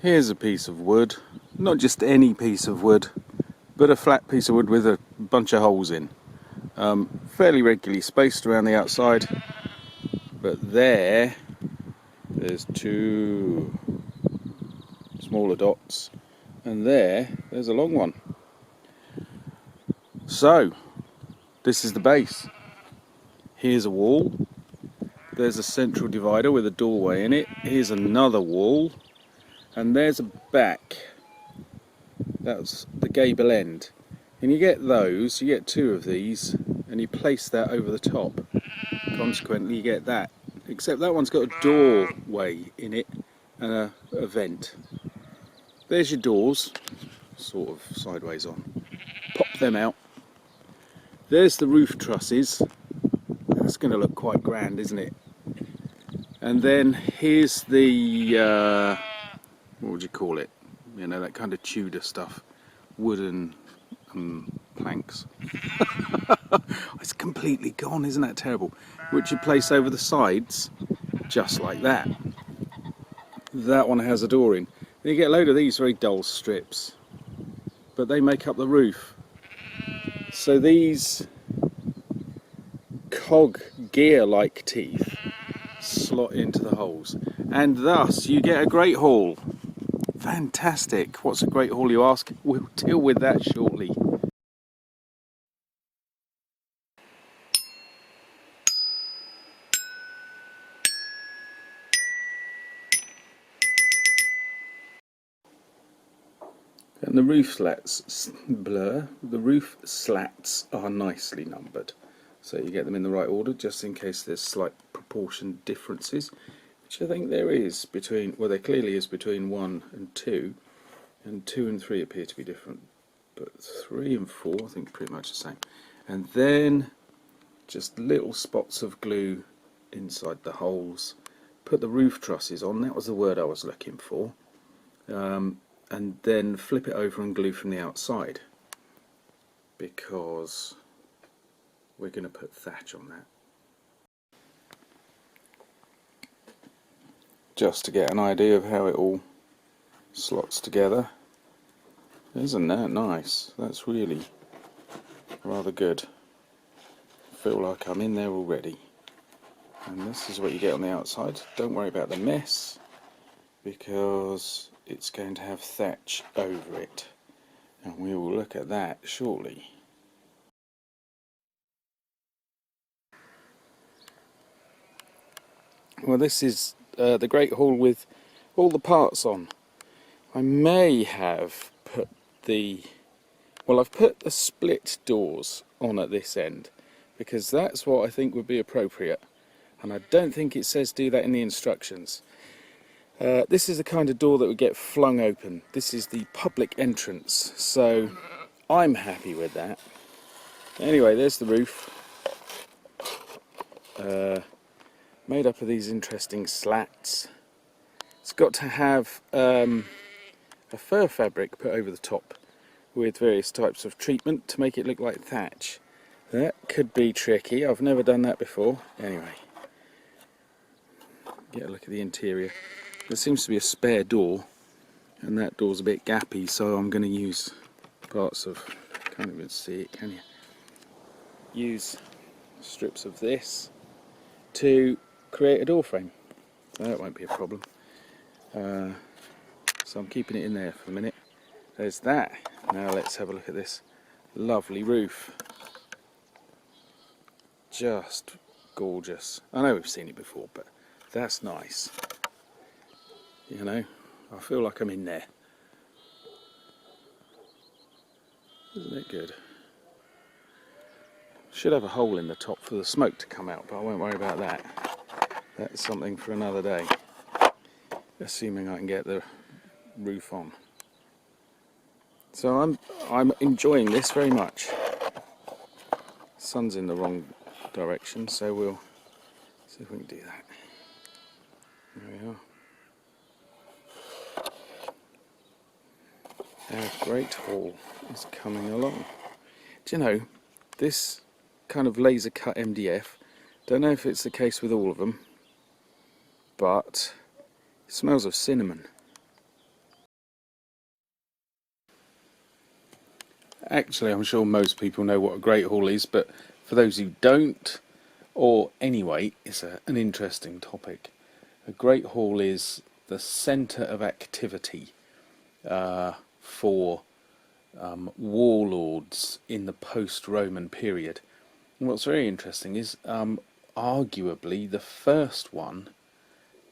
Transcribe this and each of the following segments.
Here's a piece of wood, not just any piece of wood, but a flat piece of wood with a bunch of holes in. Fairly regularly spaced around the outside, but there's two smaller dots, and there's a long one. So, this is the base. Here's a wall. There's a central divider with a doorway in it. Here's another wall. And there's a back. That's the gable end. And you get those, you get two of these, and you place that over the top. Consequently, you get that. Except that one's got a doorway in it and a vent. There's your doors, sort of sideways on. Pop them out. There's the roof trusses. That's going to look quite grand, isn't it? And then here's the, what would you call it? You know, that kind of Tudor stuff. Wooden planks. It's completely gone, isn't that terrible? Which you place over the sides, just like that. That one has a door in. Then you get a load of these very dull strips, but they make up the roof. So these cog gear-like teeth slot into the holes, and thus you get a great hall. Fantastic. What's a great hall, you ask? We'll deal with that shortly. And the roof slats are nicely numbered, so you get them in the right order, just in case there's slight proportion differences, which I think there is between, well, there clearly is between 1 and 2, and 2 and 3 appear to be different, but 3 and 4 I think pretty much the same. And then just little spots of glue inside the holes. Put the roof trusses on, that was the word I was looking for. And then flip it over and glue from the outside, because we're going to put thatch on that. Just to get an idea of how it all slots together. Isn't that nice? That's really rather good. I feel like I'm in there already. And this is what you get on the outside. Don't worry about the mess, because it's going to have thatch over it, and we will look at that shortly. Well, this is the Great Hall with all the parts on. I may have put I've put the split doors on at this end, because that's what I think would be appropriate, and I don't think it says do that in the instructions. This is the kind of door that would get flung open. This is the public entrance, so I'm happy with that. Anyway, there's the roof. Made up of these interesting slats. It's got to have a fur fabric put over the top with various types of treatment to make it look like thatch. That could be tricky. I've never done that before. Anyway, get a look at the interior. There seems to be a spare door, and that door's a bit gappy, so I'm going to use parts of, can't even see it, can you? Use strips of this to create a door frame. That won't be a problem. So I'm keeping it in there for a minute. There's that. Now let's have a look at this lovely roof. Just gorgeous. I know we've seen it before, but that's nice. You know, I feel like I'm in there. Isn't it good? Should have a hole in the top for the smoke to come out, but I won't worry about that. That's something for another day, assuming I can get the roof on. So I'm enjoying this very much. Sun's in the wrong direction, so we'll see if we can do that. There we are. Our great hall is coming along. Do you know, this kind of laser cut MDF, don't know if it's the case with all of them, but it smells of cinnamon. Actually, I'm sure most people know what a Great Hall is, but for those who don't, or anyway, it's an interesting topic. A Great Hall is the centre of activity for warlords in the post-Roman period. And what's very interesting is arguably the first one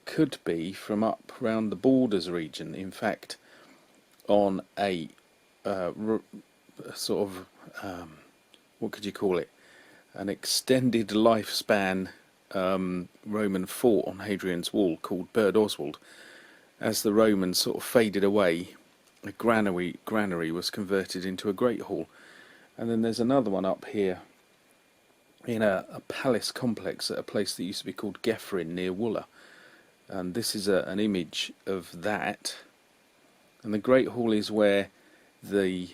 could be from up round the Borders region. In fact, on a sort of what could you call it? An extended lifespan Roman fort on Hadrian's Wall called Burd Oswald. As the Romans sort of faded away, a granary was converted into a great hall. And then there's another one up here in a palace complex at a place that used to be called Gefrin near Wooler. And this is an image of that. And the Great Hall is where the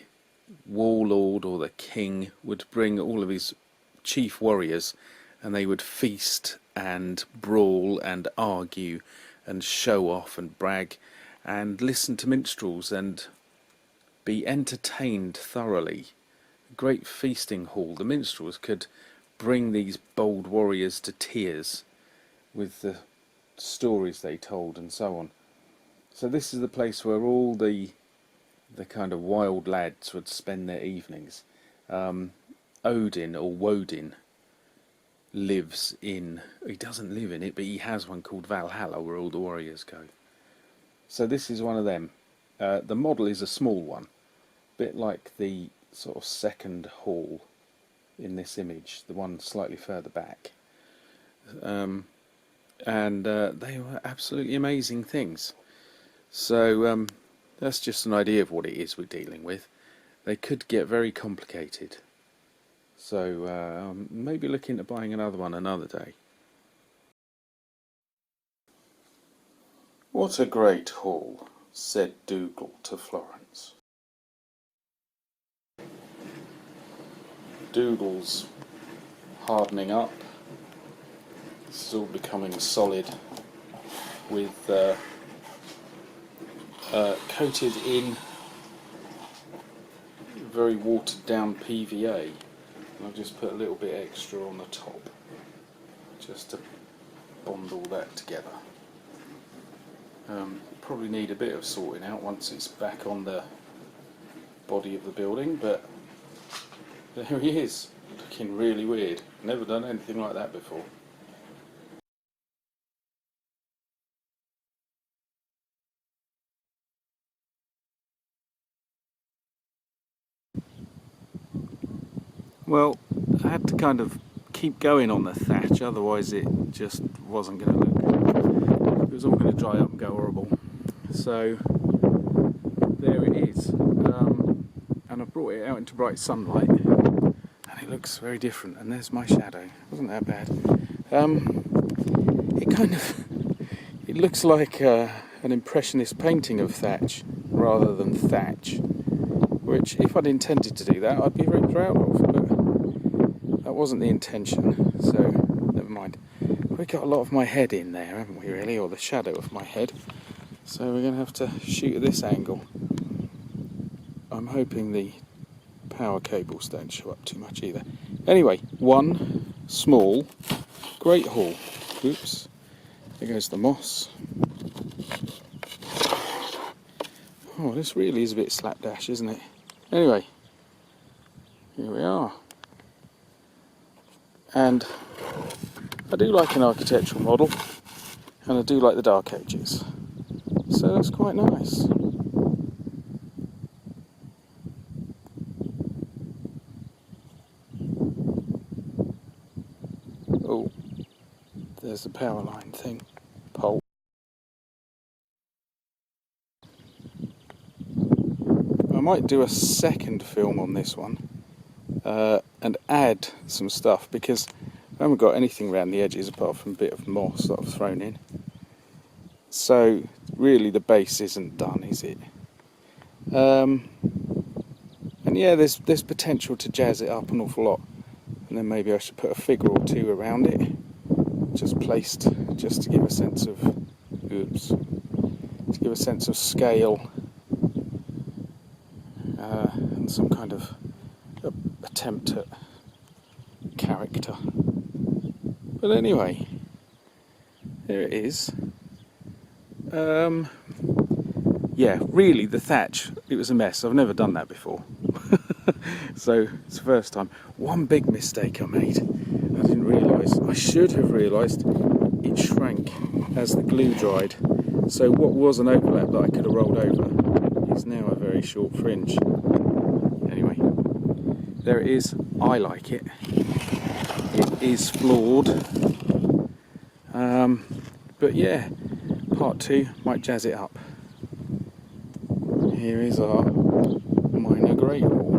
warlord or the king would bring all of his chief warriors, and they would feast and brawl and argue and show off and brag and listen to minstrels and be entertained thoroughly. A great feasting hall. The minstrels could bring these bold warriors to tears with the stories they told and so on. So this is the place where all the kind of wild lads would spend their evenings. Odin or Woden lives in, he doesn't live in it, but he has one called Valhalla where all the warriors go. So this is one of them. The model is a small one, a bit like the sort of second hall in this image, the one slightly further back. And they were absolutely amazing things. So that's just an idea of what it is we're dealing with. They could get very complicated. So maybe look into buying another one another day. What a great hall, said Dougal to Florence. Dougal's hardening up. This is all becoming solid with coated in very watered down PVA. And I've just put a little bit extra on the top just to bond all that together. Probably need a bit of sorting out once it's back on the body of the building, but there he is, looking really weird. Never done anything like that before. Well, I had to kind of keep going on the thatch, otherwise it just wasn't going to look, it was all going to dry up and go horrible. So there it is, and I brought it out into bright sunlight and it looks very different, and there's my shadow. Wasn't that bad. It looks like an impressionist painting of thatch rather than thatch, which if I'd intended to do that I'd be very proud of, but that wasn't the intention, so never mind. We've got a lot of my head in there, haven't we really, or the shadow of my head, so we're going to have to shoot at this angle. I'm hoping the power cables don't show up too much either. Anyway, one small great hall. Oops, there goes the moss. Oh, this really is a bit slapdash, isn't it? Anyway, here we are. And I do like an architectural model, and I do like the Dark Ages. So that's quite nice. Oh, there's the power line thing, pole. I might do a second film on this one and add some stuff, because I haven't got anything around the edges apart from a bit of moss that I've thrown in. So really the base isn't done, is it? And yeah, there's potential to jazz it up an awful lot, and then maybe I should put a figure or two around it, just placed just to give a sense of scale and some kind of attempt at character. But anyway, there it is. Yeah, really the thatch, it was a mess. I've never done that before. So it's the first time. One big mistake I made. I didn't realise, I should have realised it shrank as the glue dried. So what was an overlap that I could have rolled over is now a very short fringe. Anyway, there it is. I like it. It is flawed. But yeah, part 2 might jazz it up. Here is our minor grey wall.